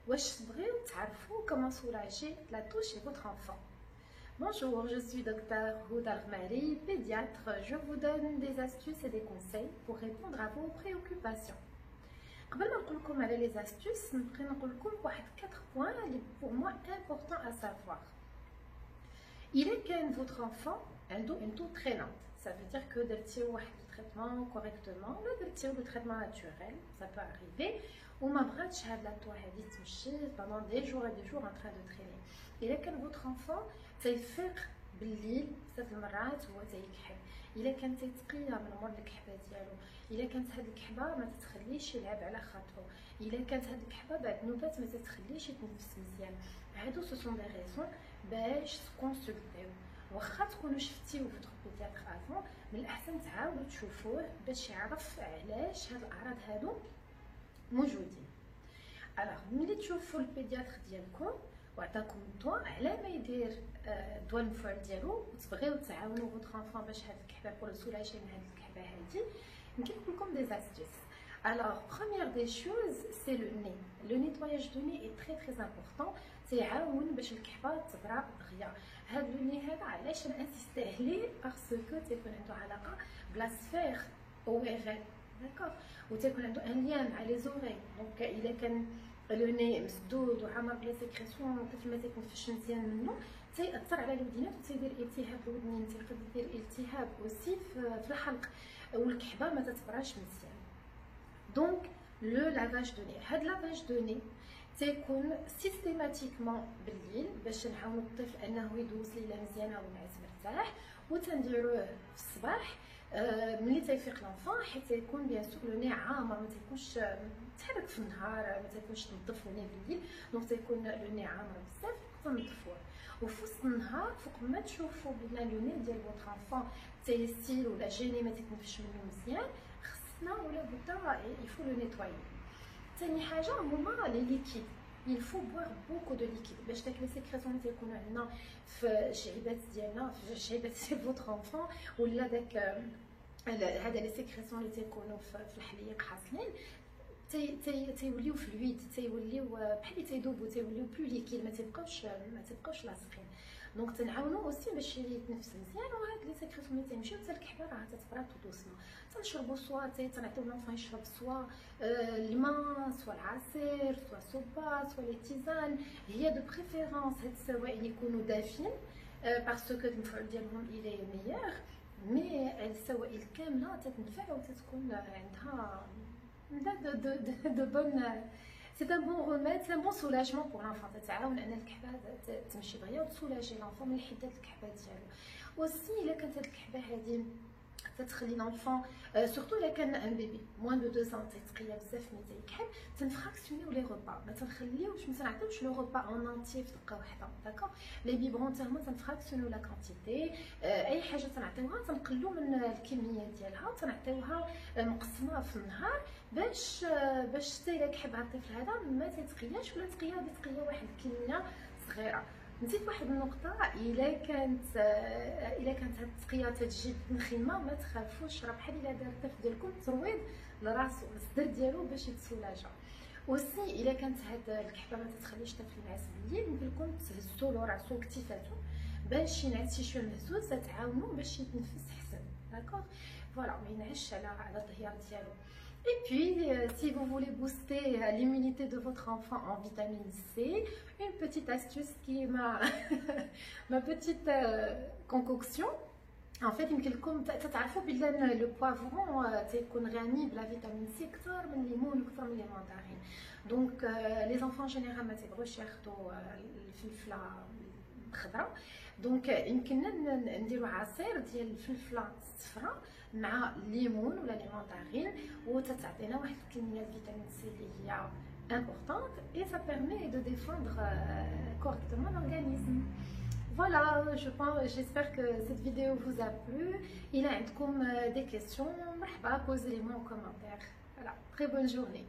واش تبغيو تعرفوا comment soulager la toux chez votre enfant. Bonjour, je suis docteur Houda Ghmari, pédiatre. Je vous donne des astuces et des conseils pour répondre à vos préoccupations. قبل ما نقول لكم على les astuces, نبغي نقول لكم واحد 4 points اللي pour moi important à savoir. Il est que votre enfant عنده une toux traînante. Ça veut dire que درتي واحد le traitement correctement, ولا درتي le traitement naturel, ça peut arriver. وما بغاتش هاد لا طو هادي تمشي pendant des jours et des jours en train de traîner. إلا كان votre enfant تيفيق بالليل بزاف المرات هو تيكحل، إلا كان تيتقيا من مور الكحبه ديالو، إلا كانت هاد الكحبه ما تتخليش يلعب على خاطرو، إلا كانت هاد الكحبه بعد نوبات ما تتخليش يتنفس مزيان. هادو سو سون دي ريزون باش تكونسلتيو. واخا تكونوا شفتيو فوتر بيدياتر افون، من الاحسن تعاودوا تشوفوه باش يعرف علاش هاد الاعراض هادو موجودين. الوغ ملي تشوفوا البيدياتر ديالكم وعطاكم الدواء على ما يدير الدواء المفعول ديالو، وتبغيو تعاونوا فوتر انفون باش هاد الكحبه بور سولاجي من هاد الكحبه هادي، نقول لكم دي astuces. Alors, première des choses, c'est le nez. Le nettoyage de nez est très important. تيعاون باش الكحبه تبرا دغيا. هاد لو ني هذا علاش نانسيستي عليه باسكو تيكون عنده علاقه بلا سفير اورال، داكوغ، وتيكون عنده ان ليان مع لي زوري. دونك الا كان لو ني مسدود وعامر بلا سيكريسيون وطفل ما تيتنفسش مزيان منه، تيأثر على الودينات وتيدير التهاب الودنين، تيقدر يدير التهاب اوسي في الحلق، والكحبه ما تتبراش مزيان. دونك لو لافاج دو ني، هاد لافاج دو ني تيكون سيستيماتيكمون بالليل باش نعاونو الطفل انه يدوز ليله مزيانه وينعس مرتاح، وتنديروه في الصباح ملي تيفيق لونفون، حيت يكون بيان سور لو ني عامر، ما تيكونش تحرك في النهار، ما تيكونش تنظف لو ني بالليل، دونك تيكون لو ني عامر بزاف تنظفوه. وفي وسط النهار فوق ما تشوفوا بلي لو ني ديال فوتر انفون تيسيل ولا جيني ما تيتنفش منه مزيان، خصنا ولا بدا يفو لو نيتوايي. ثاني حاجه هما لي ليكيد. il faut boire beaucoup de liquide باش داك لي سيكريسيون اللي تيكونوا عندنا في الشعيبات ديالنا، في الشعيبات ديال فوتر انفون، ولا داك هذا لي سيكريسيون اللي تيكونوا في الحليق حاصلين، تيوليو فلويد، تيوليو بحال تيذوبوا، تيوليو بلو ليكيد، ما تبقاوش لاصقين. دونك تنعاونوا اوسي باش يتنفس مزيان، وهاد لي سيكريسيون اللي تيمشيو حتى الكحبه راه تتبرد دوسمون. تنشربوا سوا تنعطيو لونفون يشرب سوا الماء، سوا العصير، سوا صوبا، سوا لي تيزان. هي دو بريفيرونس هاد السوائل يكونوا دافين باسكو المفعول ديالهم الى ميور، مي السوائل كامله تتنفع وتتكون عندها de bonnes. C'est un bon remède, c'est un bon soulagement pour l'enfant. تتعاون ان الكحبه تمشي دغيا وتسولاجي لونفون من حده الكحبه ديالو. وسي الا كانت هاد الكحبه هادي تتخلي لونفون سورتو الا كان ان بيبي موان دو 2 ans تيتقيا بزاف ملي تيكحل، تنفراكسيونيو لي روبا، ما تنخليوش، ما تنعطيوش لو روبا اون انتي في دقه واحده، داكوغ. لي بيبرون حتى هما تنفراكسيونيو لا كونتيتي، اي حاجه تنعطيوها تنقلو من الكميه ديالها وتنعطيوها مقسمه في النهار باش حتى الا كحب هاد الطفل هذا ما تيتقياش، ولا تقيا بتقيا واحد الكميه صغيره. نسيت واحد النقطه، الا كانت هاد التقيه تتجي نخيمه، ما تخافوش، راه بحال الا دار الطفل ديالكم ترويض لراسو الصدر ديالو باش يتسولاجا. وسي الا كانت هاد الكحبه ما تتخليش الطفل ينعس بالليل، يمكن لكم تهزوا له راسو كتيفاتو باش ينعس شي شويه مهزوز، تتعاونوا باش يتنفس احسن، داكوغ. فوالا ما ينعش على الظهير ديالو. Et puis, si vous voulez booster l'immunité de votre enfant en vitamine C, une petite astuce qui est ma petite concoction. En fait, يمكن تعرفوا بلي لو بوافرون تيكون غني بلا فيتامين سي كثر من الليمون وكثر من لي ماندارين. دونك لي زونفون جينيرال ما تيبغوش ياخذوا الفلفله خضراء، دونك يمكننا نديرو عصير ديال الفلفله الصفراء مع الليمون ولا لي ماندارين، وتتعطينا واحد الكميه د فيتامين سي اللي هي importante et ça permet de défendre correctement l'organisme. Voilà, j'espère que cette vidéo vous a plu. Il y a des questions, posez-les-moi en commentaire. Voilà, très bonne journée.